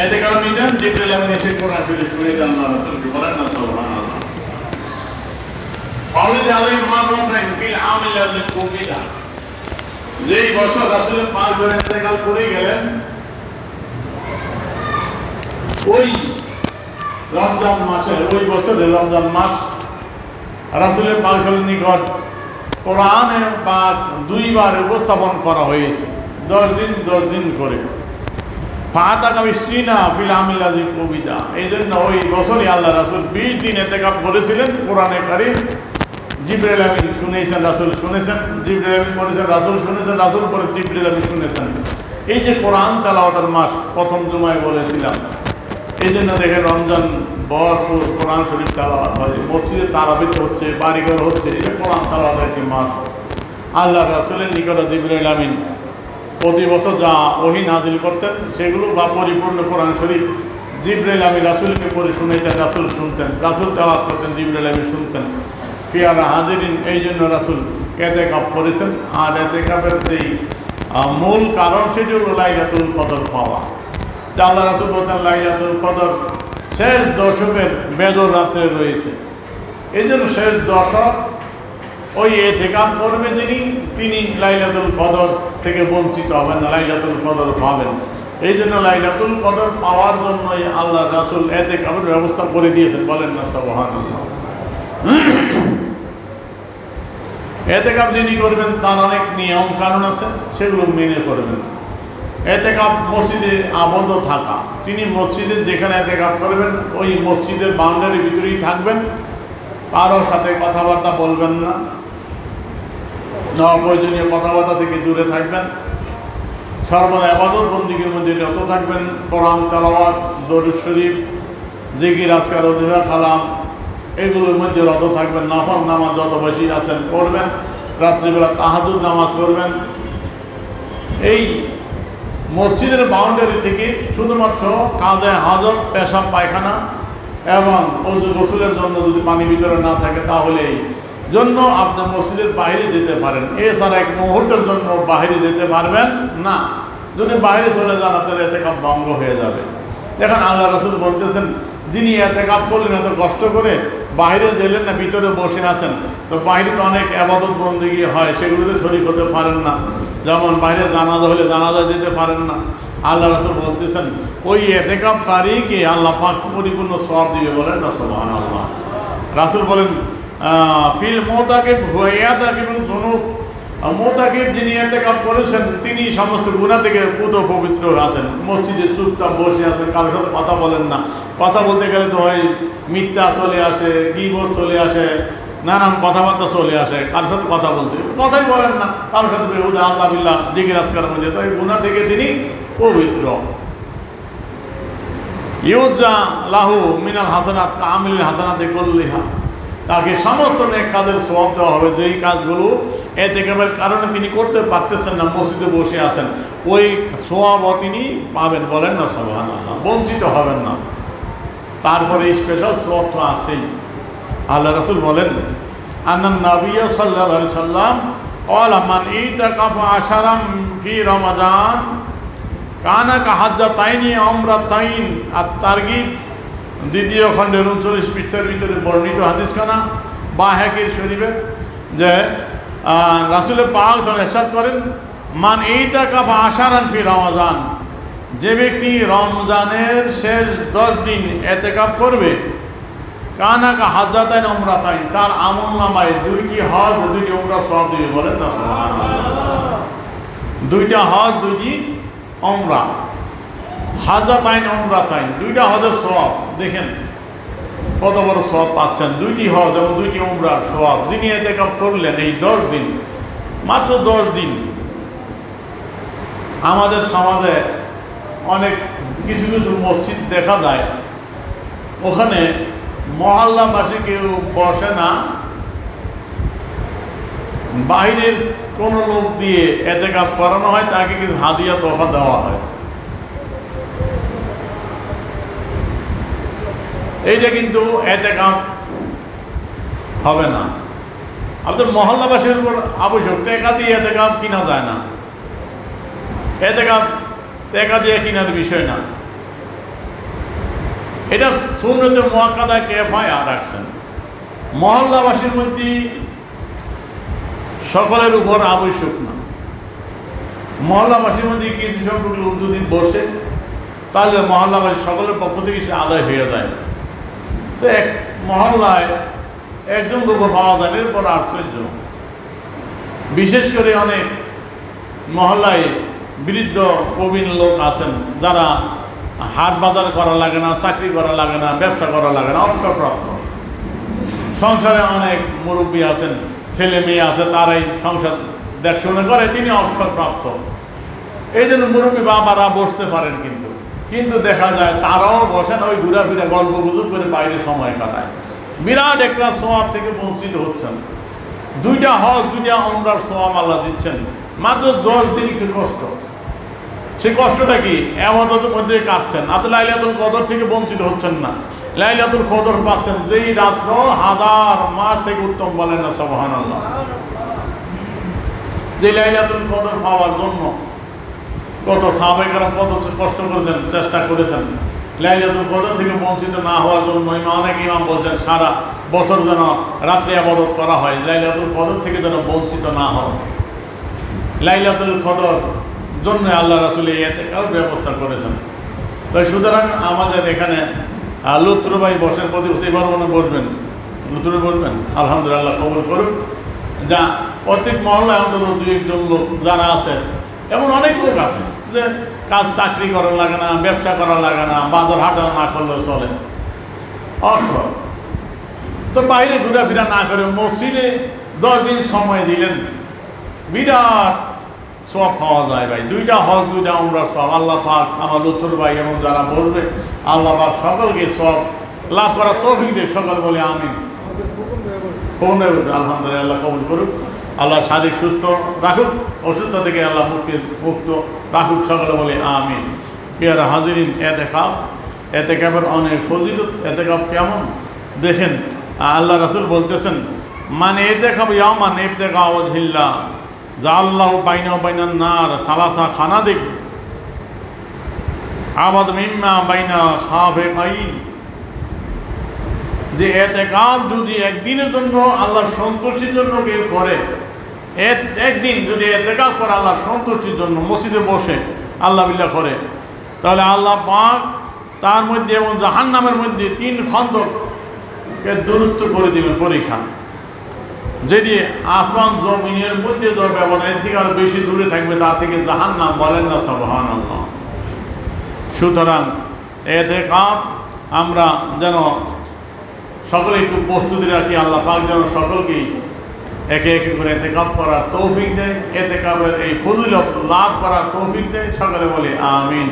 এতে কারণ নিলেন জিবরিল আমিন এসে কোরআন শরীফ শুনে আল্লাহ রাসূলকে বলেন না সুবহানাল্লাহ। মাওলিদ আলাইহি মাররাতাইন ফিল আমিল লাযী কুবিলা, যেই বছর রাসূলের 5 বছর ইন্তেকাল করে গেলেন, ওই রমজান মাসে, ওই বছরের রমজান মাস রাসূলের পাকের নিকট কোরআনে পাক দুইবার উপস্থাপন করা হয়েছে, 10 দিন করে। ফাতাকা বিশরিনা ফিল আমিল লাযী কুবিলা, এই জন্য ওই বছরই আল্লাহ রাসূল 20 দিন ইতিকাফ করেছিলেন। কোরআনে কারীম জিবরিল আমিন শুনেছেন, রাসূল শুনেছেন, জিবরিল আমিন পড়েছেন, রাসূল শুনেছেন, রাসূল পরে জিবরিল আমিন শুনেছেন। এই যে কোরআন তেলাওয়াতের মাস, প্রথম জুমায় বলেছিলাম, এই জন্য দেখেন রমজান ভরপুর কোরআন শরীফ তেলাওয়াত হয়, মসজিদে তারাবিহ হচ্ছে, বাড়িঘর হচ্ছে, এই যে কোরআন তেলাওয়াতের একটি মাস। আল্লাহ রাসূলের নিকট জিবরিল আমিন প্রতি বছর যা ওহী নাজিল করতেন সেগুলো বা পরিপূর্ণ কোরআন শরীফ জিবরিল আমিন রাসূলকে পড়ে শুনাইতেন, রাসূল শুনতেন, রাসূল তেলাওয়াত করতেন, জিবরিল আমিন শুনতেন। পিয়ারা হাজিরিন, এই জন্য রাসূল ইতিকাফ করেছেন। আর ইতিকাফের যেই মূল কারণ সেটি হলো লাইলাতুল কদর পাওয়া। আল্লাহ রাসূল বলছেন লাইলাতুল কদর শেষ দশকের বেজর রাতে রয়েছে, এই জন্য শেষ দশক ওই ইতিকাফ করবে তিনি লাইলাতুল কদর থেকে বঞ্চিত হবেন না, লাইলাতুল কদর পাবেন। এই জন্য লাইলাতুল কদর পাওয়ার জন্যই আল্লাহ রাসূল ইতিকাফের ব্যবস্থা করে দিয়েছেন, বলেন না সুবহানাল্লাহ। ইতিকাফ যিনি করবেন তার অনেক নিয়ম কানুন আছে, সেগুলো মেনে করবেন। ইতিকাফ মসজিদে আবদ্ধ থাকা, তিনি মসজিদে যেখানে ইতিকাফ করবেন ওই মসজিদের বাউন্ডারির ভিতরেই থাকবেন, কারোর সাথে কথাবার্তা বলবেন না, অপ্রয়োজনীয় কথাবার্তা থেকে দূরে থাকবেন, সর্বদা ইবাদত বন্দেগীর মধ্যে রত থাকবেন। কোরআন তেলাওয়াত, দরুদ শরীফ, জিকির, আজকার, ওয়াজিফা, কালাম এগুলোর মধ্যে রত থাকবেন। নফল নামাজ যত বেশি আছেন পড়বেন, রাত্রিবেলা তাহাজ্জুদ নামাজ পড়বেন। এই মসজিদের বাউন্ডারি থেকে শুধুমাত্র কাজে হাজত, পেশাব পায়খানা এবং ওযু গোসলের জন্য যদি পানি ভিতরে না থাকে তাহলে এই জন্য আপনি মসজিদের বাইরে যেতে পারেন, এছাড়া এক মুহূর্তের জন্য বাইরে যেতে পারবেন না। যদি বাইরে চলে যান আপনার ইতিকাফ ভঙ্গ হয়ে যাবে। দেখেন আল্লাহ রাসূল বলতেছেন, যিনি ইতিকাফ করলেন এত কষ্ট করে, বাইরে গেলেন না, ভিতরে বসে আছেন, তো বাইরে তো অনেক ইবাদত বন্দেগী হয়, সেগুলোতে শরীক হতে পারেন না। যেমন বাইরে জানাজা হলে জানাজা যেতে পারেন না। আল্লাহ রাসূল বলতেছেন ওই ইতিকাফকারীকে আল্লাহ পাক পরিপূর্ণ সওয়াব দিবে, বলেন না সুবহানাল্লাহ। রাসূল বলেন ফিল মুতাকিব হুয়া ইয়াতাকিবুল যুনুব, মুতাকিব যিনি ইতিকাফ করেছেন তিনি সমস্ত গুনাহ থেকে পুত পবিত্র আছেন। মসজিদে চুপচাপ বসে আছেন, কারোর সাথে কথা বলেন না। কথা বলতে গেলে তো হয় মিথ্যা চলে আসে, গীবত চলে আসে, নানান কথাবার্তা চলে আসে, কারোর সাথে কথা বলতে কথাই বলেন না, কারোর সাথে বেহুদা আল্লাহ বিল্লাহ জিকির আজকারের মধ্যে, তো এই গুনাহ থেকে তিনি পবিত্র। ইউজা লাহু মিনাল হাসানাত কামিল হাসানাতে কুল্লিহা, তাকে সমস্ত নেক কাজের সওয়াব দেওয়া হবে। যেই কাজগুলো ইতিকাফের কারণে তিনি করতে পারতেছেন না, মসজিদে বসে আছেন, ওই সওয়াবও তিনি পাবেন, বলেন না সুবহানাল্লাহ, বঞ্চিত হবেন না। তারপরে স্পেশাল সওয়াব তো আছেই। আল্লাহ রাসূল বলেন আন্নান নবী সাল্লাল্লাহু আলাইহি সাল্লাম ক্বালা মান ইতাকাফা আশারাম ফি রমাজান কানা কাহাজ্জাতাইনি উমরাতাইন। আত-তারগীব দ্বিতীয় খণ্ডের 39 পৃষ্ঠার ভিতরে বর্ণিত হাদিসখানা বায়হাকীর শরীফে, যে রাসূল পাক সাল্লাল্লাহু আলাইহি ইরশাদ করেন মান ইতাকাফা আশারান ফি রমাজান, যে ব্যক্তি রমজানের শেষ 10 দিন ইতিকাফ করবে, কানা কাহাজ্জাতাইন উমরাতাইন, তার আমলনামায় 2টি হজ 2টি উমরা সওয়াব দিবে, বলেন না সুবহানাল্লাহ। 2টা হজ 2টি উমরা, হাজ্জাতাইন উমরাতাইন, 2টা হজের সওয়াব। দেখেন কত বড় সওয়াব পাচ্ছেন, 2টি হজ এবং 2টি উমরার সওয়াব যিনি ইতিকাফ করলেন এই 10 দিন, মাত্র 10 দিন। আমাদের সমাজে অনেক কিছু কিছু মসজিদ দেখা যায়, ওখানে মহল্লাবাসী কেউ বসে না, বাহিরের কোনো লোক দিয়ে ইতিকাফ করানো হয়, তাকে কিছু হাদিয়া তোহফা দেওয়া হয়। এইটা কিন্তু ইতিকাফ হবে না। আপনার মহল্লাবাসীর উপর আবশ্যক, টাকা দিয়ে ইতিকাফ কিনা যায় না, ইতিকাফ টাকা দিয়ে কেনার বিষয় না। এটা সুন্নতে মুআক্কাদা কিফায়া রাখছেন। মহল্লাবাসীর মধ্যে সকলের উপর আবশ্যক না। মহল্লাবাসীর মধ্যে কিছু সংখ্যক লোক যদি বসে তাহলে মহল্লাবাসী সকলের পক্ষ থেকে সে আদায় হয়ে যায়। তো এক মহল্লায় একজন লোক পাওয়া যায়, এরপর আশ্চর্য। বিশেষ করে অনেক মহল্লায় বৃদ্ধ প্রবীণ লোক আছেন যারা হাট বাজার করা লাগে না, চাকরি করা লাগে না, ব্যবসা করা লাগে না, অবসরপ্রাপ্ত। সংসারে অনেক মুরব্বী আছেন, ছেলে মেয়ে আছে, তারাই সংসার দেখশোনা করে, তিনি অবসরপ্রাপ্ত। এই জন্য মুরব্বী বাবারা বসতে পারেন, কিন্তু দেখা যায় তারাও বসেন, ওই ঘোরাফিরা গল্প গুজব করে বাইরে সময় কাটায়। বিরাট একটা সওয়াব থেকে বঞ্চিত হচ্ছেন। 2টা হজ 2টা উমরার সওয়াব আল্লাহ দিচ্ছেন, মাত্র 10 দিন একটু কষ্ট। সেই কষ্টটা কি? ইবাদতের মধ্যে কাটছেন। আপনি লাইলাতুল কদর থেকে বঞ্চিত হচ্ছেন না, লাইলাতুল কদর পাচ্ছেন, যেই রাত্র 1000 মাস থেকে উত্তম, বলেন না সুবহানাল্লাহ। যে লাইলাতুল কদর পাওয়ার জন্য কত সাহাবায়ে কেরাম কত কষ্ট করেছেন, চেষ্টা করেছেন। লাইলাতুল কদর থেকে বঞ্চিত না হওয়ার জন্য অনেক ইমাম বলছেন সারা বছর যেন রাত্রে ইবাদত করা হয়, লাইলাতুল কদর থেকে যেন বঞ্চিত না হয়। লাইলাতুল কদর জন্য আল্লাহ রাসূল ইতিকাফ ব্যবস্থা করেছেন। তাই সুতরাং আমাদের এখানে লুৎফর ভাই বসেন, প্রতিবার মনে বসবেন, লুৎফরে বসবেন, আলহামদুলিল্লাহ কবুল করুন। যা প্রত্যেক মহল্লায় অন্তত 2-1 জন লোক যারা আছে, এমন অনেক লোক আছে যে কাজ চাকরি করা লাগে না, ব্যবসা করা লাগে না, বাজার হাট না করলেও চলে, অবসর। তো বাইরে ঘোরাফেরা না করে মসজিদে 10 দিন সময় দিলেন, বিরাট সওয়াব পাওয়া যায় ভাই। 2টা হজ 2টা উমরার সওয়াব আল্লাহ পাক আমার লুৎফর ভাই এবং যারা বসবে আল্লাহ পাক সকলকে সওয়াব লাভ করার তৌফিক দেয়। সকল বলে আমিন। আলহামদুলিল্লাহ কবুল করুক, আল্লাহ শারীরিক সুস্থ রাখুক, অসুস্থ থেকে আল্লাহ মুক্ত রাখুক, সকলে বলে আমিন। পেয়ারা হাজিরিন, এতেকাফের অনেক ফজিলত। এতেকাফ কেমন দেখেন, আল্লাহ রাসূল বলতেছেন, মানে এতেকাফ ইয়ামান ইবতিগা ওয়াজহিল্লাহ জাআল্লাহু বাইনাহু বাইনান নার সালাসা খানাদিক আবাদ মিম্মা বাইনা খাফিকাইন। যে এতেকাফ যদি একদিনের জন্য আল্লাহর সন্তুষ্টির জন্য কেউ করে, একদিন যদি এতেকাফ করে আল্লাহর সন্তুষ্টির জন্য মসজিদে বসে আল্লাহ বিল্লাহ করে, তাহলে আল্লাহ পাক তার মধ্যে এবং জাহান্নামের মধ্যে 3 খন্দকে দূরত্ব করে দিবেন পরীক্ষা। যদি আসমান জমিনের মধ্যে যে ব্যবধানের থেকে আরো বেশি দূরে থাকবে তার থেকে জাহান্নাম, বলেন না সুবহানাল্লাহ। সুতরাং এতেকাফ আমরা যেন সকলে একটু প্রস্তুতি রাখি, আল্লাহ পাক যেন সকলকেই একে একে করে এতেকাফ করার তৌফিক দেয়, এতেকাফের এই ফজিলত লাভ করার তৌফিক দেয়, সকলে বলে আমিন।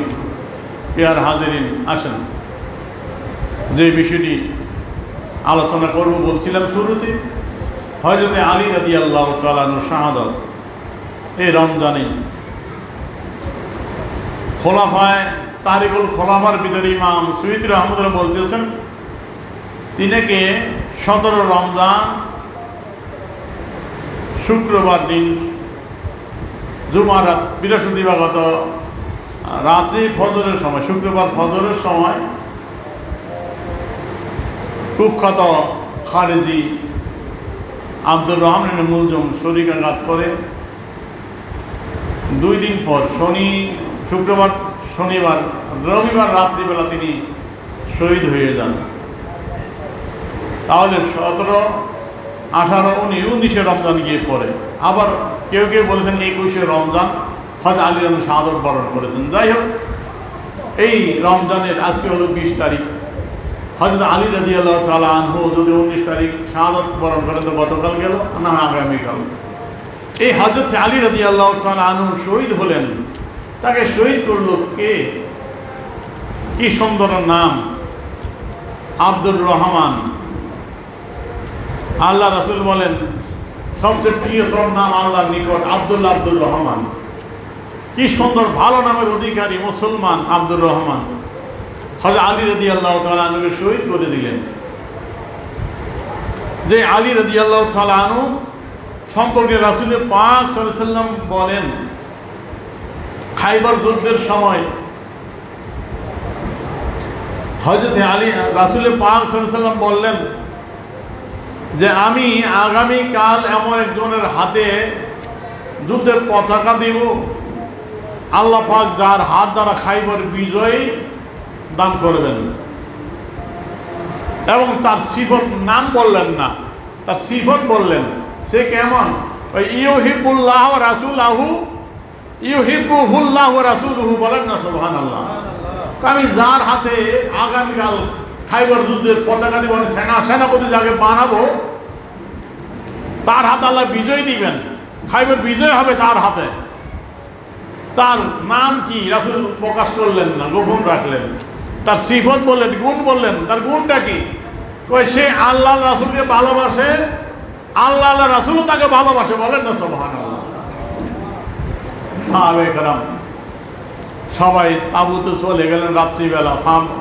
পেয়ার হাজিরিন, আসেন যে বিষয়টি আলোচনা করব বলছিলাম শুরুতে, হযরতে আলী রাদিয়াল্লাহু তাআলা আনহুর শাহাদাত এই রমজানে। খোলাফায়ে তারিকুল খোলাফার ভিতরে ইমাম সুয়ুতী রাহমাতুল্লাহ বলতেছেন, তিনাকে 17 রমজান শুক্রবার দিন জুমার রাত, বৃহস্পতিবার গত রাত্রি ফজরের সময়, শুক্রবার ফজরের সময় কুখ্যাত খারেজি আব্দুর রহমান মুলজম শরীকাঘাত করে 2 দিন পর শুক্রবার, শনিবার, রবিবার রাত্রিবেলা তিনি শহীদ হয়ে যান। তাহলে 17, 18, 19 রমজান গিয়ে পড়ে। আবার কেউ কেউ বলেছেন 21 রমজান হযরত আলী রাদিয়াল্লাহু আনহু শাহাদাত বরণ করেছেন। যাই হোক, এই রমজানের আজকে হলো 20 তারিখ। হযরত আলী রাদিয়াল্লাহু তাআলা আনহু যদি 19 তারিখ শাহাদাত বরণ করেন তো গতকাল গেল না আগামীকাল। এই হযরত আলী রাদিয়াল্লাহু তাআলা আনহু শহীদ হলেন, তাকে শহীদ করলো কে? কি সুন্দর নাম, আব্দুর রহমান। আল্লাহ রাসূল বলেন সবচেয়ে প্রিয়তম নাম আল্লাহর নিকট আব্দুর রহমান। কি সুন্দর ভালো নামের অধিকারী মুসলমান আব্দুর রহমান। হযরত আলী রাদিয়াল্লাহু তাআলা আনহুকে শহীদ করে দিলেন। যে আলী রাদিয়াল্লাহু তাআলা আনহু সম্পর্কে রাসূল পাক সাল্লাল্লাহু আলাইহি সাল্লাম বলেন, খাইবার যুদ্ধের সময় হযরত আলী রাসূল পাক সাল্লাল্লাহু আলাইহি ওয়াসাল্লাম বললেন যে আমি আগামীকাল এমন একজনের হাতে যুদ্ধের পতাকা দিব, আল্লাহ পাক যার হাত দ্বারা খাইবার বিজয় দান করবেন। এবং তার সিফত নাম বললেন না, তার সিফত বললেন। সে কেমন? ইউহিব্বুল্লাহ ওয়া রাসূলুহু ইউহিব্বুহুল্লাহ ওয়া রাসূলুহু, বলেন না সুবহানাল্লাহ। আমি যার হাতে আগামীকাল খাইবার যুদ্ধের পতাকা দিব, সেনাপতি যাকে বানাবো, তার হাতে আল্লাহ বিজয় দিবেন, খাইবার বিজয় হবে তার হাতে। তার নাম কি রাসূল প্রকাশ করলেন না, গোপন রাখলেন। তার সিফত বললেন, গুণ বললেন। তার গুণটা কি? সে আল্লাহ রাসূলকে ভালোবাসে, আল্লাহ রাসূলও তাকে ভালোবাসে, বলেন না সুবহানাল্লাহ। সাহাবায়ে কেরাম সবাই তাবুতে চলে গেলেন রাত্রিবেলা।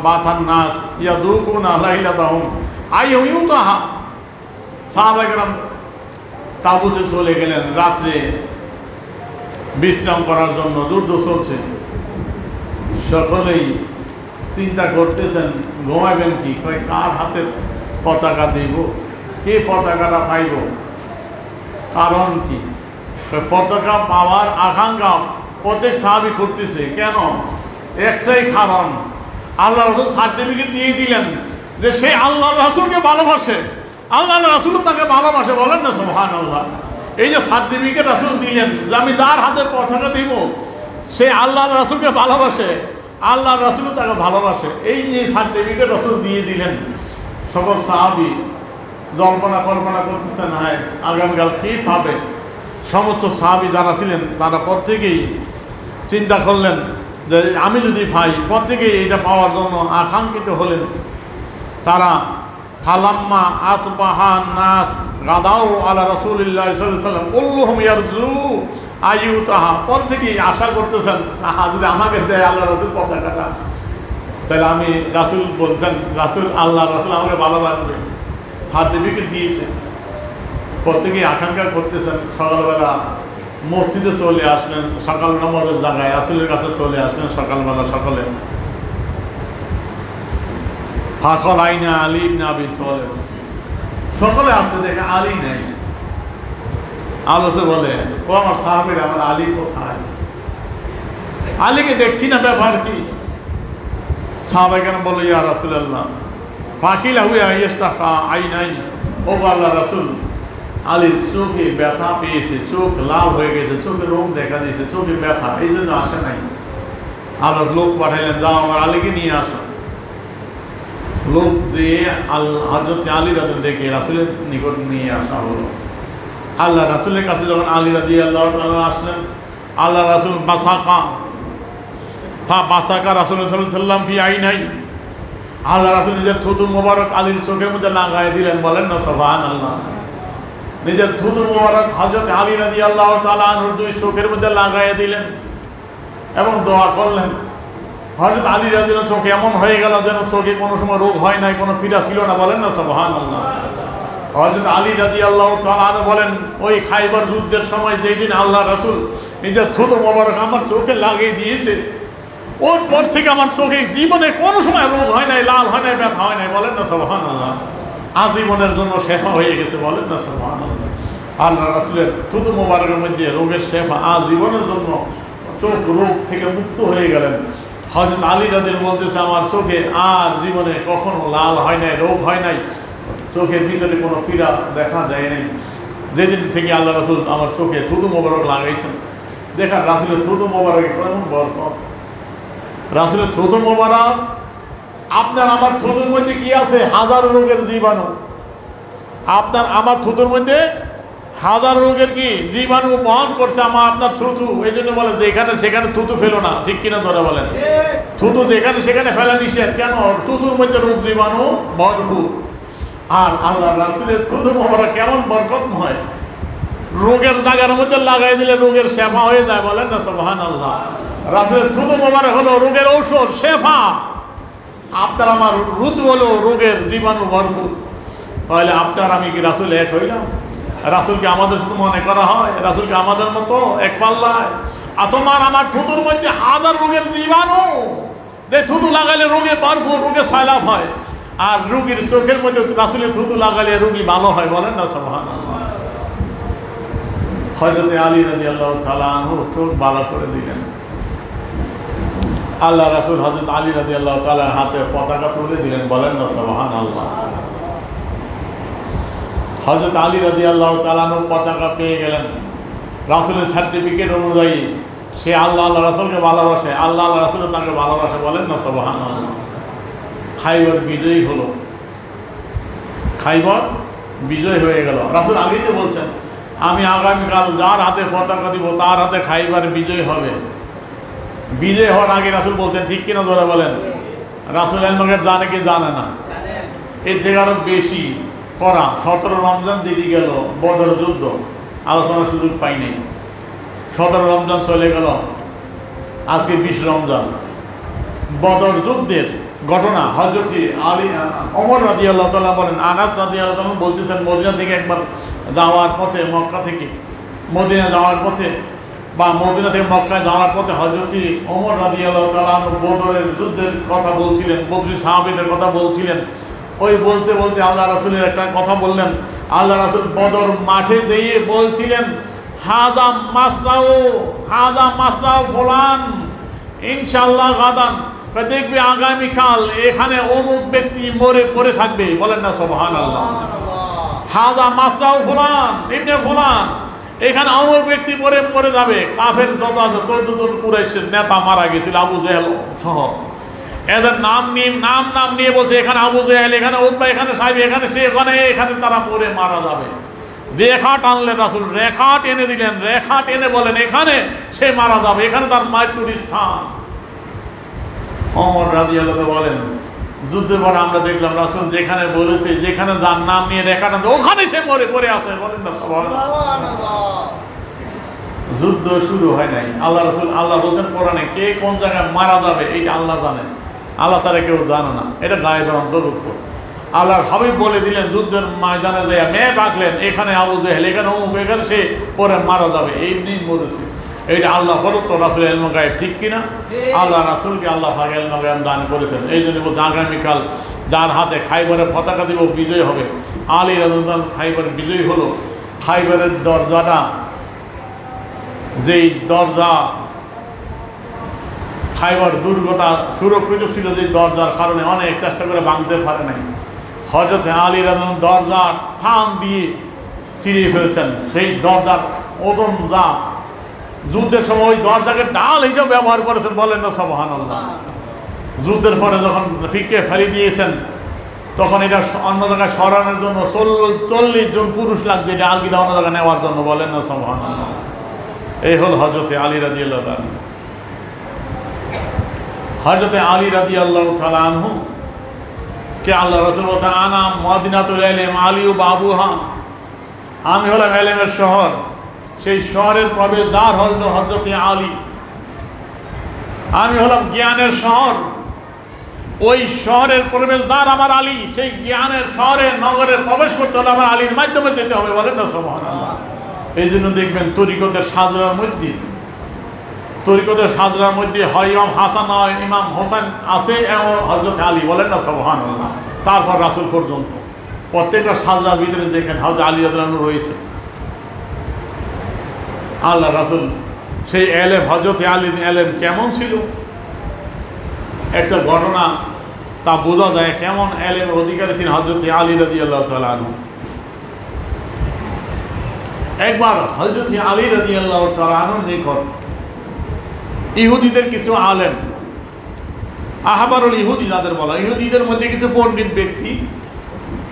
বাতান নাস ইয়াদুকুনা লাইলাতাহুম আইয়ুতাহা। সাহাবায়ে কেরাম তাবুতে চলে গেলেন রাত্রে বিশ্রাম করার জন্য। যুদ্ধ চলছে, সকলেই চিন্তা করতেছেন ঘুমাবেন কি, কার হাতে পতাকা দিব, কে পতাকাটা পাইব, কারণ কি? পতাকা পাওয়ার আকাঙ্ক্ষা প্রত্যেক সাহাবী করতেছে। কেন? একটাই কারণ, আল্লাহ রাসূল সার্টিফিকেট দিয়ে দিলেন যে সে আল্লাহ রাসূলকে ভালোবাসে, আল্লাহ রাসূল তাকে ভালোবাসে, বলেন না সুবহানাল্লাহ। এই যে সার্টিফিকেট রাসূল দিলেন যে আমি যার হাতে পতাকা দিব সে আল্লাহ রাসূলকে ভালোবাসে, আল্লাহ রাসূল তাকে ভালোবাসে, এই যে সার্টিফিকেট রাসূল দিয়ে দিলেন। সকল সাহাবী জল্পনা কল্পনা করতেছেন, হ্যাঁ আগামীকাল কী পাবে। সমস্ত সাহাবী যারা ছিলেন তারা প্রত্যেকেই চিন্তা করলেন যে আমি যদি পাই, প্রত্যেকেই এটা পাওয়ার জন্য আকাঙ্ক্ষিত হলেন। তারা ফালাম্মা আসবাহান নাস গাদাউ আলা রাসূলিল্লাহি সাল্লাল্লাহু আলাইহি ওয়াসাল্লাম কুল্লুহুম ইয়ারজু আইয়ুতাহা। প্রত্যেকেই আশা করতেছেন, যদি আমাকে দেয় আল্লাহ রাসূল পতাকাটা, তাহলে আমি রাসূল বলতেন, রাসূল আল্লাহ রাসূল আমাকে ভালোবাসবে, সার্টিফিকেট দিয়েছে। প্রত্যেকেই আকাঙ্ক্ষা করতেছেন। সকালবেলা মসজিদে চলে আসলেন, সকাল নামাজের জায়গায় রাসূলের কাছে চলে আসলেন সকালবেলা সকলে। ফাকল আইনা আলী ইবনে আবি তালিব, সকলে আসছে, দেখে আলী নেই। আলোচে বলে, ও আমার সাহাবীরা, আমার আলী কোথায়? আলীকে দেখছি না, ব্যাপার কি? সাহাবায়ে কেরাম বলল, ইয়া রাসূলুল্লাহ ফাকিলা হুয়া ইস্তাকা আইনাই, ও আল্লাহ রাসূল, আলীর চোখে ব্যথা পেয়েছে, চোখ লাল হয়ে গেছে, চোখে রোগ দেখা দিয়েছে, চোখে ব্যথা, এই জন্য আসে নাই। আল্লাহ লোক পাঠাইলেন, যাও আমার আলীকে নিয়ে আসো। লোক যে হযরত আলী রাদিয়াল্লাহু ডেকে রাসূলের নিকট নিয়ে আসা হলো। আল্লাহ রাসূলের কাছে যখন আলী রাদিয়াল্লাহু তাআলা আসলেন, আল্লাহ রাসূল বাসাকা রাসূলুল্লাহ সাল্লাল্লাহু আলাইহি ওয়াসাল্লাম ফি আইনাই, আল্লাহ রাসূল নিজের থুতু মোবারক আলীর চোখের মধ্যে লাগায় দিলেন, বলেন না সুবহানাল্লাহ। নিজের থুতু মোবারক হযরত আলী রাদিয়াল্লাহু তাআলা আনহুর দুই চোখের মধ্যে লাগায় দিলেন এবং দোয়া করলেন। হযরত আলী রাদিয়াল্লাহু চোখে এমন হয়ে গেল যেন চোখে কোনো সময় রোগ হয় নাই, কোনো পীড়া ছিল না, বলেন না সুবহানাল্লাহ। হযরত আলী রাদিয়াল্লাহু তাআলা আনহু বলেন, ওই খাইবার যুদ্ধের সময় যেই দিন আল্লাহ রাসূল নিজের থুতু মোবারক আমার চোখে লাগিয়ে দিয়েছে, ওর পর থেকে আমার চোখে জীবনে কোনো সময় রোগ হয় নাই, লাল হয় নাই, ব্যথা হয় নাই, বলেন না সুবহানাল্লাহ। আজীবনের জন্য শেফা হয়ে গেছে, বলেন না সুবহানাল্লাহ। আল্লাহ রাসূলের থুতু মোবারকের মধ্যে রোগের শেফা, আজীবনের জন্য চোখ রোগ থেকে মুক্ত হয়ে গেলেন। হযরত আলী রাদিয়াল্লাহু বলতেছে, আমার চোখে আর জীবনে কখনো লাল হয় নাই, রোগ হয় নাই, চোখের ভিতরে কোনো পীড়া দেখা দেয় নাই, যেদিন থেকে আল্লাহ রাসূল আমার চোখে থুতু মোবারক লাগাইছেন। দেখেন রাসূলের থুতু মোবারকে কেমন বরকত। রাসূলের থুতু মোবারক, আপনার আমার থুতুর মধ্যে কি আছে? হাজার রোগের জীবাণু। আপনার আমার থুতুর মধ্যে হাজার রোগের কি জীবাণু বহন করছে আমার আপনার থুতু। এই জন্য বলে যেখানে সেখানে থুতু ফেলো না, ঠিক কিনা ধরে বলেন? থুতু যেখানে সেখানে ফেলা নিষেধ। কেন? থুতুর মধ্যে রোগ জীবাণু ভরপুর। আর আল্লাহ রাসূলের থুতু মোবারক কেমন বরকতময়, রোগের জায়গার মধ্যে লাগাই দিলে রোগের শেফা হয়ে যায়, বলেন না সুবহানাল্লাহ। রাসূলের থুতু মোবারক হলো রোগের ঔষধ, শেফা। আপনার আমার ঋতু হলো রোগের জীবাণু ভরপুর। তাহলে আপনার আমি কি রাসূল এক হইলাম? রাসূলকে আমাদের শুধু মনে করা হয়? রাসূলকে আমাদের মতো এক পাল্লায়? আর তোমার আমার থুতুর মধ্যে হাজার রোগের জীবাণু, যে থুতু লাগালে রোগে ভরপুর, রোগে সয়লাভ হয়, আর রোগীর চোখের মধ্যে রাসূলের থুতু লাগালে রোগী ভালো হয়, বলেন না সুবহানাল্লাহ। হযরত আলী রাদিয়াল্লাহু তাআলা আনহু চোখ ভালো করে দিলেন। আল্লাহ রাসূল হযরত আলী রাদিয়াল্লাহু তাআলার হাতে পতাকা তুলে দিলেন, বলেন না সুবহানাল্লাহ। হযরত আলী রাদিয়াল্লাহু তাআলা আনহু পতাকা পেয়ে গেলেন। রাসূলের সার্টিফিকেট অনুযায়ী সে আল্লাহ রাসূলকে ভালোবাসে, আল্লাহ রাসূলও তাকে ভালোবাসে, বলেন না সুবহানাল্লাহ। খাইবার বিজয়ী হলো, খাইবার বিজয় হয়ে গেল। রাসূল আগেই তো বলছেন, আমি আগামীকাল যার হাতে পতাকা দিব তার হাতে খাইবার বিজয় হবে। বিজয় হওয়ার আগে রাসূল বলছেন, ঠিক কিনা জোরে বলেন। রাসূল এলমকে জানে কি জানে না? এর থেকে আরো বেশি করা 17 রমজান যেটি গেল বদর যুদ্ধ, আলোচনার সুযোগ পাইনি। 17 রমজান চলে গেল, আজকে 20 রমজান। বদর যুদ্ধের ঘটনা হযরত আলী ওমর রাদিয়াল্লাহু তাআলা বলেন, আনাস রাদিয়াল্লাহু তাআলা বলতেছেন, মদিনা থেকে একবার যাওয়ার পথে, মক্কা থেকে মদিনা যাওয়ার পথে বা মদিনা থেকে মক্কা যাওয়ার পথে হযরত ওমর রাদিয়াল্লাহু তাআলা বদরের যুদ্ধের কথা বলছিলেন, বদরি সাহাবীদের কথা বলছিলেন। ওই বলতে বলতে আল্লাহ রাসূলের একটা কথা বললেন। আল্লাহ রাসূল বদর মাঠে যেয়ে বলছিলেন, হাজা মাসরাউ ফুলান ইনশাআল্লাহ গাদান, দেখবে আগামীকাল এখানে অমুক ব্যক্তি মরে পড়ে থাকবে, বলেন না সুবহানাল্লাহ। হাজা মাসরাউ ফুলান ইবনে ফুলান, এখানে অমুক ব্যক্তি মরে যাবে। কাফের যত আছে 14 জন কুরাইশের নেতা মারা গেছিল, আবু জেহেল সহ। এদের নাম নিয়ে বলছে, এখানে আবু জেহেল, এখানে উতবা, এখানে সাহেব, এখানে সে, এখানে তারা পরে মারা যাবে। রেখা টানলেন রাসূল, রেখা টেনে দিলেন, রেখা টেনে বলেন, এখানে সে মারা যাবে, এখানে তার মৃত্যুর স্থান। ওমর রাদিয়াল্লাহু বলেন, যুদ্ধের পর আমরা দেখলাম রাসূল যেখানে বলেছে, যেখানে যার নাম নিয়ে রেখা টানছে ওখানে সে মরে পড়ে আছে, বলেন না সুবহানাল্লাহ। যুদ্ধ শুরু হয় নাই। আল্লাহ বলছেন কোরআনে, কে কোন জায়গায় মারা যাবে এটা আল্লাহ জানেন, আল্লাহ ছাড়া কেউ জানে না, এটা গায়েবের অন্তর্ভুক্ত। আল্লাহর হাবিব বলে দিলেন, যুদ্ধের ময়দানে যায় মেয়ে ডাকলেন, এখানে আবু জেহেল, এখানে অমুক, এখানে সে পরে মারা যাবে, এই নিয়ে মরেছে। এইটা আল্লাহ প্রদত্ত রাসূলের ইলমে গায়েব, ঠিক কিনা? আল্লাহ রাসূলকে আল্লাহ পাক ইলমে গায়েব দান করেছেন। এই জন্য বলছে, আগামীকাল যার হাতে খাইবারের পতাকা দিব বিজয় হবে। আলী রাদিয়াল্লাহু তাআলা খাইবার বিজয়ী হলো। খাইবারের দরজাটা, যেই দরজা খাইবার দুর্গটা সুরক্ষিত ছিল, যে দরজার কারণে অনেক চেষ্টা করে ভাঙতে পারে নাই। হযরত আলী রাদিয়াল্লাহু তাআলা দরজা টান দিয়ে ছিঁড়ে ফেলছেন। সেই দরজার ওজন যা, যুদ্ধের সময় ওই দরজাকে ডাল হিসেবে ব্যবহার করেছেন, বলেন না সুবহানাল্লাহ। যুদ্ধের পরে যখন ফিকে ফেলে দিয়েছেন, তখন এটা অন্য জায়গায় সরানোর জন্য 40 জন পুরুষ লাগছে, এটা আলগিদা অন্য জায়গায় নেওয়ার জন্য, বলেন না সুবহানাল্লাহ। এই হল হযরত আলী রাদিয়াল্লাহু তাআলা। হযরত আলী রাদিয়াল্লাহু তাআলা আনহু কে আল্লাহ রাসূল বলেন, আনা মদিনাতুল ইলম আলী বাবুহা, আমি হলাম ইলমের শহর, সেই শহরের প্রবেশদ্বার হল হযরত আলী। আমি হলাম জ্ঞানের শহর, ওই শহরের প্রবেশদ্বার আমার আলী। সেই জ্ঞানের শহরে নগরে প্রবেশ করতে হলে আমার আলীর মাধ্যমে যেতে হবে, বলেন না সুবহানাল্লাহ। এই জন্য দেখবেন তরিকতের সাজরার মধ্যে হয় ইমাম হাসান, হয় ইমাম হোসেন আছে, এবং হযরত আলী, বলেন না সুবহানাল্লাহ। তারপর রাসূল পর্যন্ত প্রত্যেকটা সাজরার ভিতরে যেখানে হযরত আলী রাদিয়াল্লাহু আনহু রয়েছে। আল্লাহ রাসূল সেই এলেম, হযরত আলীর এলেম কেমন ছিল, একটা ঘটনা তা বোঝা যায় কেমন এলেমের অধিকারী ছিলেন হযরত আলী রাদিয়াল্লাহু তাআলা আনহু। একবার হযরত আলী রাদিয়াল্লাহু তাআলা আনহুর নিকট ইহুদিদের কিছু আলেম, আহবারুল ইহুদি যাদের বলা, ইহুদিদের মধ্যে কিছু পণ্ডিত ব্যক্তি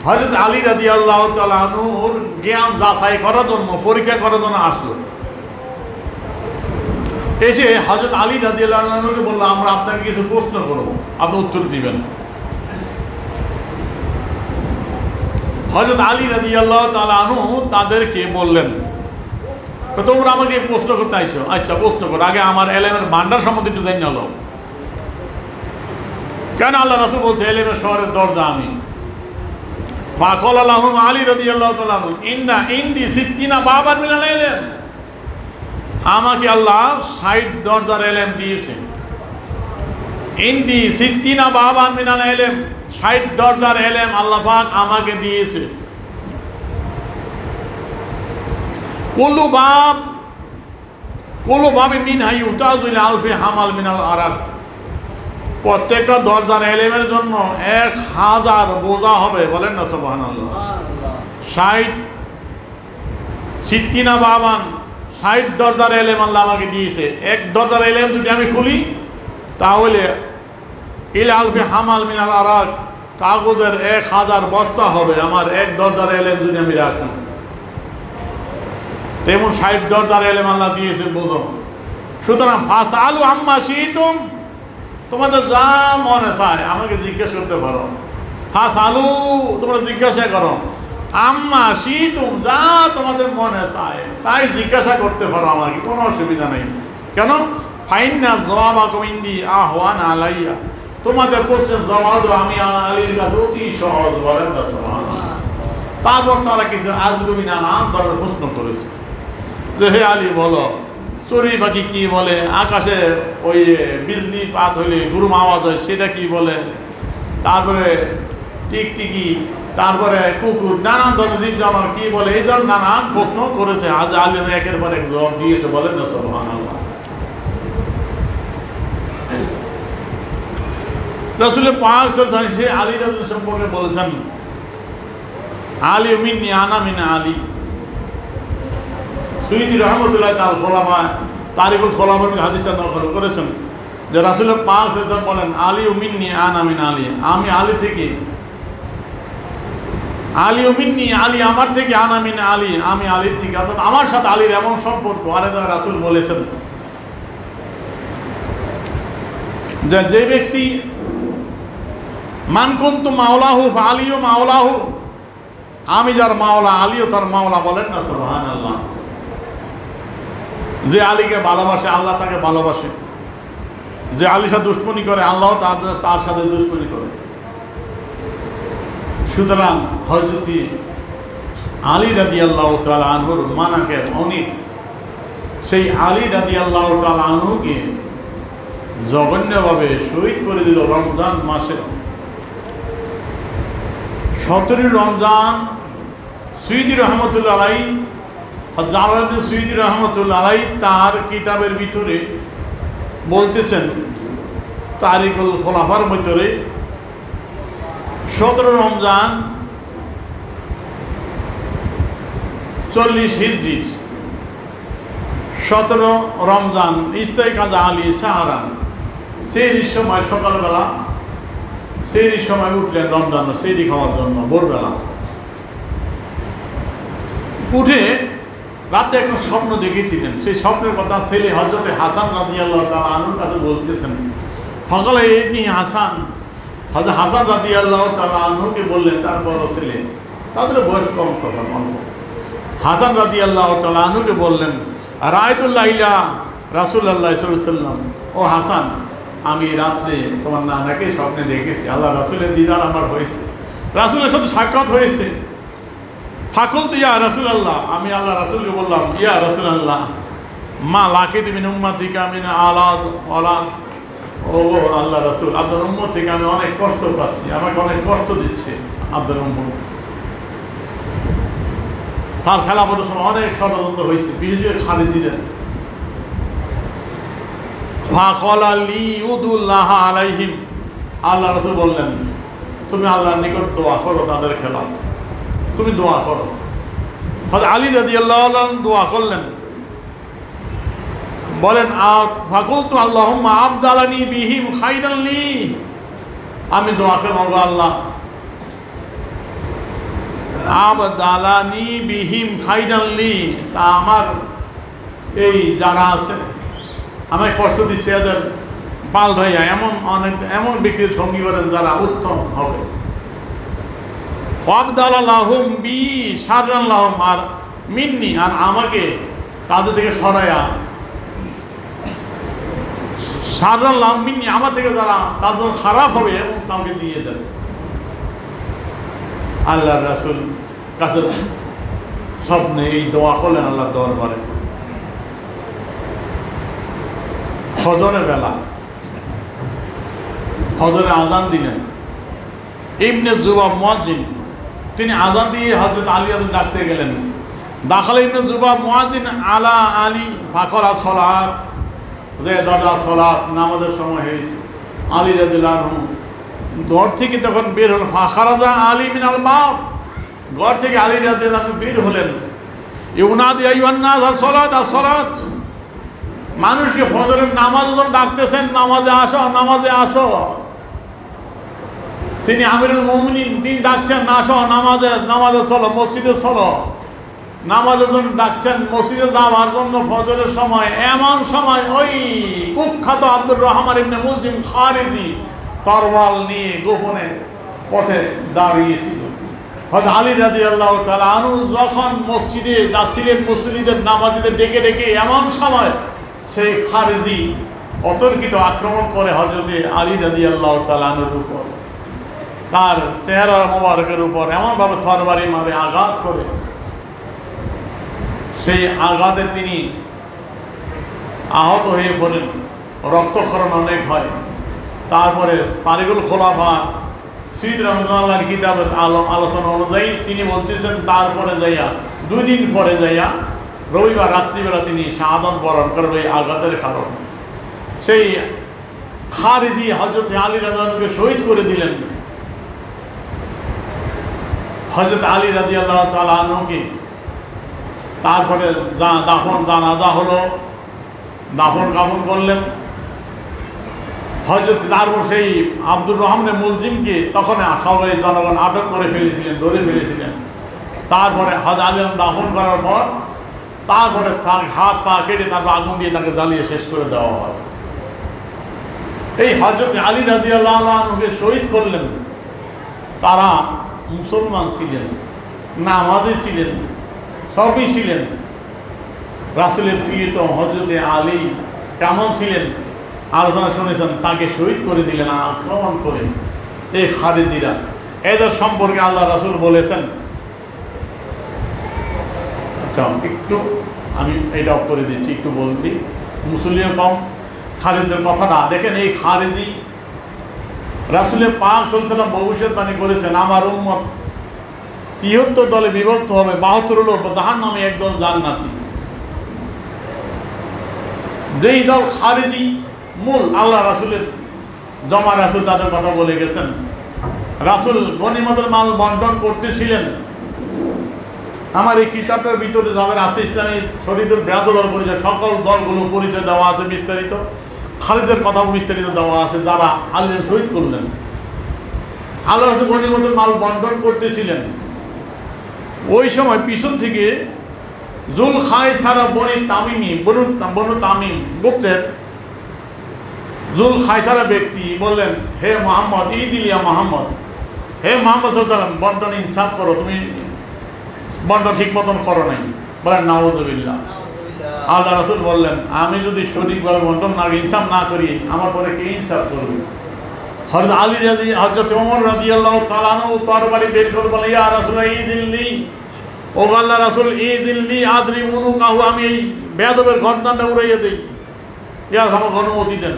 হযরত আলী রাদিয়াল্লাহু তাআলা আনহুর জ্ঞান যাচাই করার জন্য, পরীক্ষা করার জন্য আসলো। এসে হযরত আলী রাদিয়াল্লাহু আনহুকে বলল, আমরা আপনাকে কিছু প্রশ্ন করব, আপনি উত্তর দিবেন। হযরত আলী রাদিয়াল্লাহু তাআলা আনহু তাদেরকে বললেন, তোমরা আমাকে প্রশ্ন করতে আইছো, আচ্ছা প্রশ্ন করো, আগে আমার এলেমের ভান্ডার সম্বন্ধে একটু জানি হলো। কেন আল্লাহ রাসূল বলছে এলেমের শহরের দরজা আমি। ফাকালা লাহুম আলী রাদিয়াল্লাহু তাআলা আনহু, ইন্না ইনদি সিত্তিনা বাবান মিনাল ইলম, আমাকে আল্লাহ 60 দরজার এলেম দিয়েছে। ইন্দি সিদ্দিনা বাবান মিনাল ইলম, 60 দরজার ইলম আল্লাহ পাক আমাকে দিয়েছে। কুলু বাবি মিনহা ইউতাজু ইলা আলফি হামাল মিনাল আরাক, প্রত্যেকটা দরজার ইলমের জন্য 1000 বোঝা হবে, বলেন না সুবহানাল্লাহ। 60 সিদ্দিনা বাবান, 60 দরজার ইলম আল্লাহ আমাকে দিয়েছে। এক দরজার ইলম যদি আমি খুলি তাহলে ইলা আলফি হামাল মিনাল আরাক, কাগজের 1000 বস্তা হবে আমার এক দরজার ইলম যদি আমি রাখি। তেমন 60 দরজার ইলম আল্লাহ দিয়েছে, বুঝো। সুতরাং ফাসআলু আম্মা শিতুম, তোমাদের যা মনে চায় আমাকে জিজ্ঞেস করতে পারো। ফাসআলু, তোমরা জিজ্ঞাসা করো। আম্মা শিতুম, যা তোমাদের মনে চায় তাই জিজ্ঞাসা করতে পারো আমাকে, কোনো অসুবিধা নেই। কেন? ফাইন্না জওয়াবাকুম ইনদি আহওয়ান আলাইয়া, তোমাদের প্রশ্নের জবাব আমি আলীর কাছে অতি সহজ, বলেন না সুবহানাল্লাহ। তারপর তারা কিছু আজগুবি নানান ধরনের প্রশ্ন করেছে যে হে আলী বলো, চড়ুই পাখি কি বলে, আকাশে ওই বিজলি পাত হইলে গুরুম আওয়াজ হয় সেটা কি বলে, তারপরে টিকটিকি, তারপরে কুকুর, নানান ধরনের জীব জানোয়ার কি বলে, এই ধরনের নানান প্রশ্ন করেছে। আজ আলী একের পর এক জবাব দিয়েছে, বলেন না সুবহানাল্লাহ। রাসূল পাক সাল্লাল্লাহু আলাইহি ওয়াসাল্লাম আলী রাদিয়াল্লাহু সম্পর্কে বলেছেন, আলী মিন্নি আনা মিন আলী। সুয়ুতি রহমতুল্লাহ তাআলা খোলাফা তারিকুল খোলাফার হাদিসটা নকল করেছেন যে রাসূল পাক সাল্লাল্লাহু আলাইহি ওয়াসাল্লাম বলেন, আলী মিন্নি আনা মিন আলী, আমি আলী থেকে, আলী মিন্নি আলী আমার থেকে, আনা মিন আলী আমি আলীর থেকে, অর্থাৎ আমার সাথে আলীর এমন সম্পর্ক। আর রাসূল বলেছেন যে ব্যক্তি মান কুনতু মাওলাহু ফাআলিয়ু মাওলাহু, আমি যার মাওলা আলীও তার মাওলা, বলেন না সুবহানাল্লাহ। যে আলীকে ভালোবাসে আল্লাহ তাকে ভালোবাসে, যে আলীর সাথে দুশমনি করে আল্লাহ তার সাথে দুশমনি করে। সুতরাং হযরত আলী রাদিয়াল্লাহু তাআলা আনহুর মানাকে অনেক, সেই আলী রাদিয়াল্লাহু তাআলা আনহুকে জঘন্যভাবে শহীদ করে দিল রমজান মাসে। 17 রমজান সুয়ুতি রহমতুল্লাহ আলাইহি, জালালউদ্দিন সুয়ুতি রহমতুল্লাহ আলাইহি তার কিতাবের ভিতরে বলতেছেন, তারিকুল খোলাফার ভিতরে 17 রমজান 40 হিজরি, 17 রমজান ইস্তাই কাজা আলী সাহারান, সেই সময় সকালবেলা সেই সময় উঠলেন রমজান সেই খাওয়ার জন্য ভোরবেলা। উঠে রাতে একটা স্বপ্ন দেখেছিলেন, সেই স্বপ্নের কথা ছেলে হযরতে হাসান রাদিয়াল্লাহু তাআলা আনহুর কাছে বলতেছেন। সকালে ইবনে হাসান, হযরত হাসান রাদিয়াল্লাহু তাআলা আনহুকে বললেন, তার বড় ছেলে, তাদের বয়স কম তখন অল্প, হাসান রাদিয়াল্লাহু তাআলা আনহুকে বললেন, রাআইতুল লাইলা রাসূলুল্লাহ সাল্লাল্লাহু আলাইহি ওয়াসাল্লাম, ও হাসান, আমি রাত্রে তোমার নানাকে স্বপ্নে দেখেছি, আল্লাহ রাসূলের দিদার আমার হয়েছে, রাসূলের সাথে সাক্ষাৎ হয়েছে। ফাকুলতু ইয়া রাসূলুল্লাহ, আমি আল্লাহ রাসূলকে বললাম, ইয়া রাসূলুল্লাহ, মা লাকিত মিন উম্মতিকা মিন আলাদ ওয়ালাদ, ও আল্লাহ রাসূল, আপনার উম্মত থেকে আমি অনেক কষ্ট পাচ্ছি, আমাকে অনেক কষ্ট দিচ্ছে আপনার উম্মত। তার খেলাফতের সময় অনেক ষড়যন্ত্র হয়েছে, বিশেষ করে খালিদিদের। ফাকালা লি উদুল্লাহ আলাইহিম, আল্লাহ রাসূল বললেন, তুমি আল্লাহর নিকট দোয়া করো তাদের খেলাফ, তুমি দোয়া করো। হযরত আলী রাদিয়াল্লাহু আনহু দোয়া করলেন, বলেন, ফাকুলতু আল্লাহুম্মা আবদালানি বিহিম খাইরান লি, আমি দোয়া করলাম, আল্লাহ আবদালানি বিহিম খাইরান লি, তা আমার এই যারা আছে আমায় কষ্ট দিচ্ছে এদের পাল্টাইয়া এমন ব্যক্তির সঙ্গী করেন যারা উত্তম হবে। ওয়াবদালা লাহুম বি শাররান লাহুম, আর মিন্নি, আর আমাকে তাদের থেকে সরাইয়া, শাররান লাহুম মিন্নি, আমার থেকে যারা তাদের খারাপ হবে এমন কাউকে দিয়ে দেন। আল্লাহর রাসূল কাছে স্বপ্নে এই দোয়া করলেন আল্লাহর দরবারে। ফজরের বেলা ফজরে আজান দিলেন। ইবনে জুবাব মুয়াজ্জিন, তিনি আজান দিয়ে হযরত আলী রাদিয়াল্লাহু ডাকতে গেলেন। দাখাল ইবনে জুবাব মুয়াজ্জিন আলা আলী ফাকরা সালাত, যে দাদা সালাত নামাজের সময় হয়েছে। আলী রাদিয়াল্লাহু আনহু ঘর থেকে তখন বের হলেন। ফাখারাজা আলী মিনাল বাব, ঘর থেকে আলী রাদিয়াল্লাহু আনহু বের হলেন। ইউনাদি আইয়ুহান নাস আস-সালাত আস-সালাত, মানুষকে ফজরের নামাজ যখন ডাকতেছেন, নামাজে আসো নামাজে আসো। তিনি আমিরুল মুমিনিন, তিনি ডাকছেন আসো নামাজে, নামাজে চলো, মসজিদে চলো। নামাজের জন্য ডাকছেন, মসজিদে যাওয়ার জন্য ফজরের সময়। এমন সময় ওই কুখ্যাত আব্দুর রহমান ইবনে মুলজিম খারিজি তরবাল নিয়ে গোপনে পথে দাঁড়িয়েছিল। হযরত আলী রাদিয়াল্লাহু তাআলা আনহু যখন মসজিদে যাচ্ছিলেন, মুসল্লিদের নামাজীদের ডেকে ডেকে, এমন সময় সেই খারিজি অতর্কিত আক্রমণ করে হযরত আলী রাদিয়াল্লাহু তাআলা আনহুর উপর, তার চেহারা মোবারকের উপর এমনভাবে তরবারি মারে, আঘাত করে। সেই আঘাতে তিনি আহত হয়ে পড়েন, রক্তক্ষরণ অনেক হয়। তারপরে তারিকুল খোলাফা সৈয়দ রহমাতুল্লাহর কিতাবের আলোচনা অনুযায়ী তিনি বলতেছেন, তারপরে যাইয়া 2 দিন পরে যাইয়া রবিবার রাত্রিবেলা তিনি শাহাদাত বরণ করেন এই আঘাতের কারণে। সেই খারিজি হযরত আলী রাদিয়াল্লাহু আনহুকে শহীদ করে দিলেন। হযরত আলী রাদিয়াল্লাহু তাআলা আনহুকে তারপরে জানাজা হলো, দাফন কাফন করলেন। হযরত তারপর সেই আব্দুর রহমান মুলজিমকে তখন সবাই জনগণ আটক করে ফেলেছিলেন, ধরে ফেলেছিলেন। তারপরে হযরত আলী দাফন করার পর তারপরে তার হাত পা কেটে তারপর আগুন দিয়ে তাকে জ্বালিয়ে শেষ করে দেওয়া হয়। এই হযরত আলী রাদিয়াল্লাহু আনহুকে শহীদ করলেন। তারা মুসলমান ছিলেন, নামাজি ছিলেন, সবই ছিলেন। রাসূলের প্রিয়তম হযরত আলী কেমন ছিলেন আলোচনা শুনেছেন। তাকে শহীদ করে দিলেন আক্রমণ করে এই খারিজিরা। এদের সম্পর্কে আল্লাহ রাসূল বলেছেন, আচ্ছা একটু আমি এটা অফ করে দিচ্ছি, একটু বলতে মুসলিম কম খারিজদের কথাটা দেখেন। এই খারিজি রাসূলের পাক সাল্লাল্লাহু আলাইহি ওয়াসাল্লাম ভবিষ্যৎবাণী করেছেন, আমার উম্মত 73 দলে বিভক্ত হবে, 72 হলো জাহান্নামে, একদল জান্নাতি। যেই দল খারিজি মূল আল্লাহ রাসূলের জমা, রাসূল তাদের কথা বলে গেছেন। রাসূল গনিমতের মাল বন্টন করতেছিলেন। আমার এই কিতাবটার ভিতরে যাদের আছে ইসলামী শরীয়তের বৃহৎ দল পরিচয়, সকল দলগুলো পরিচয় দেওয়া আছে বিস্তারিত। খালিদের কথাও বিস্তারিত দেওয়া আছে, যারা আল্লাহ শহীদ করলেন। আল্লাহ রাসূল গনিমতের মাল বন্টন করতেছিলেন। ওই সময় পিছন থেকে জুল খায়সারা বনু তামিম গোত্রের জুল খায়সারা ব্যক্তি বললেন, হে মুহাম্মদ, ইদিলিয়া মুহাম্মদ, হে মুহাম্মদ সাল্লাল্লাহু আলাইহি ওয়াসাল্লাম, বন্টন ইনসাফ করো, তুমি বন্টন ঠিক মতন করো নাই। বলেন নাউযুবিল্লাহ। আল্লাহ রাসূল বললেন, আমি যদি সঠিকভাবে বন্টন না ইনসাফ না করি, আমার পরে কে ইনসাফ করবে? হযরত ওমর রাদিয়াল্লাহু তাআলা আনহু তরবারি বের করে বলে, ইয়া রাসূলুল্লাহ ইযিল্লি, ও আল্লাহ রাসূল ইযিল্লি আদরিবুনু কাহু, আমি এই বেয়াদবের গর্দানটা উড়াইয়া দেই, ইয়া আমাকে অনুমতি দেন।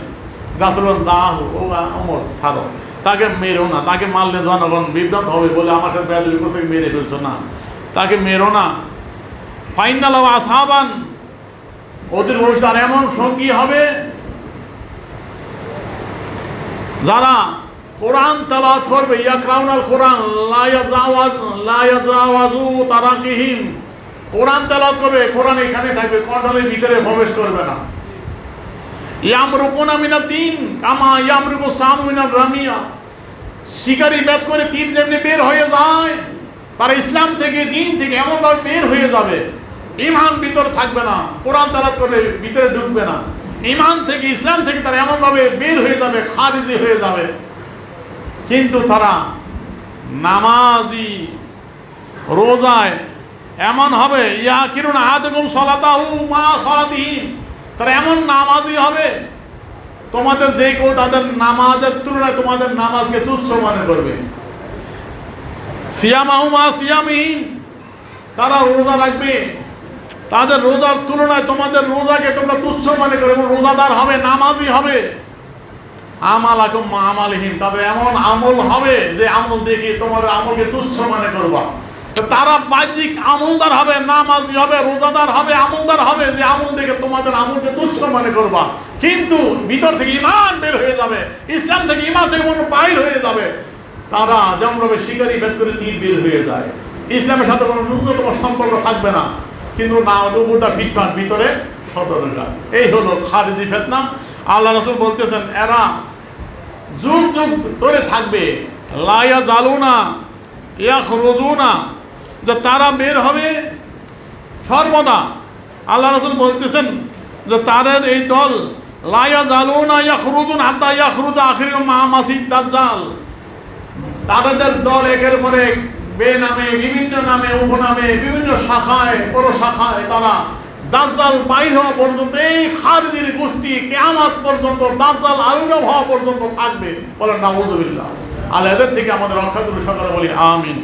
রাসূল বলেন, দাও ও ওমর, ছাড়ো, তাকে মেরো না, তাকে মারলে জনগণ বিভ্রান্ত হবে বলে আমার সাথে বেয়াদবি করতে মেরে ফেলছো না, তাকে মেরো না। ফাইন্না লাহু আসহাবান, ওদের ভবিষ্যৎ আর এমন সঙ্গী হবে যারা কোরআন তেলাওয়াত করবে, ইয়াকরাউনাল কোরআন লা ইয়াজাওয়াজু তারাকিহিম, কোরআন তেলাওয়াত করবে, কোরআন এখানে থাকবে, কন্ট্রোলের ভিতরে প্রবেশ করবে না। ইয়ামরুকুনা মিনাদ দ্বীন কামা ইয়ামরুকু সামু মিনার রামিয়া, শিকারি বেদ করে তীর যেমনি বের হয়ে যায়, তারা ইসলাম থেকে, দ্বীন থেকে এমনভাবে বের হয়ে যাবে, ঈমান ভিতরে থাকবে না, কোরআন তেলাওয়াত করবে ভিতরে ঢুকবে না, ঈমান থেকে, ইসলাম থেকে তারা এমনভাবে বের হয়ে যাবে, খারিজি হয়ে যাবে। কিন্তু তারা নামাজি, রোজায় এমন হবে, ইয়াকিরুন আহাদুকুম সালাতাহু মা সালাতিহিম, তারা এমন নামাজি হবে, তোমাদের যে কেউ তাদের নামাজের তুলনায় তোমাদের নামাজকে তুচ্ছ মনে করবে। সিয়ামাহু মা সিয়ামিহিম, তারা রোজা রাখবে, তাদের রোজার তুলনায় তোমাদের রোজাকে তোমরা তুচ্ছ মনে করবে, এবং রোজাদার হবে, নামাজি হবে। আমালাকুম মা আমালিহিম, তাদের এমন আমল হবে যে আমল দেখে তোমাদের আমলকে তুচ্ছ মনে করবা। তো তারা বাহ্যিক আমলদার হবে, নামাজি হবে, রোজাদার হবে, আমলদার হবে, যে আমল দেখে তোমাদের আমলকে তুচ্ছ মনে করবা, কিন্তু ভিতর থেকে ঈমান বের হয়ে যাবে, ইসলাম থেকে ঈমান থেকে মন বাইর হয়ে যাবে। তারা যেমনভাবে শিকারি ভেদ করে তীর বের হয়ে যায়, ইসলামের সাথে কোনো ন্যূনতম সম্পর্ক থাকবে না, কিন্তু না উপরটা ফিটফাট, ভিতরে সতর্কতা। এই হলো খারিজি ফিতনা। আল্লাহ রাসূল বলতেছেন এরা যুগ যুগ ধরে থাকবে, লা ইয়াজালুনা ইয়াখরুজুনা, যে তারা বের হবে সর্বদা। আল্লাহ রাসূল বলতেছেন যে তাদের এই দল লা ইয়াজালুনা ইয়াখরুজুন হাত্তা ইয়াখরুজা আখিরুহুম মা মাসিদ দাজ্জাল, তাদের দল একের পর এক বেনামে, বিভিন্ন নামে, উপনামে, বিভিন্ন শাখায়, বড় শাখায় তারা দাজ্জাল বাইর হওয়া পর্যন্ত, এই খারিজির গোষ্ঠী কিয়ামত পর্যন্ত, দাজ্জাল আবির্ভাব হওয়া পর্যন্ত থাকবে। বলেন নাউযুবিল্লাহ। আল্লাহ এদের থেকে আমাদের রক্ষা করুন, সকলে বলি আমিন।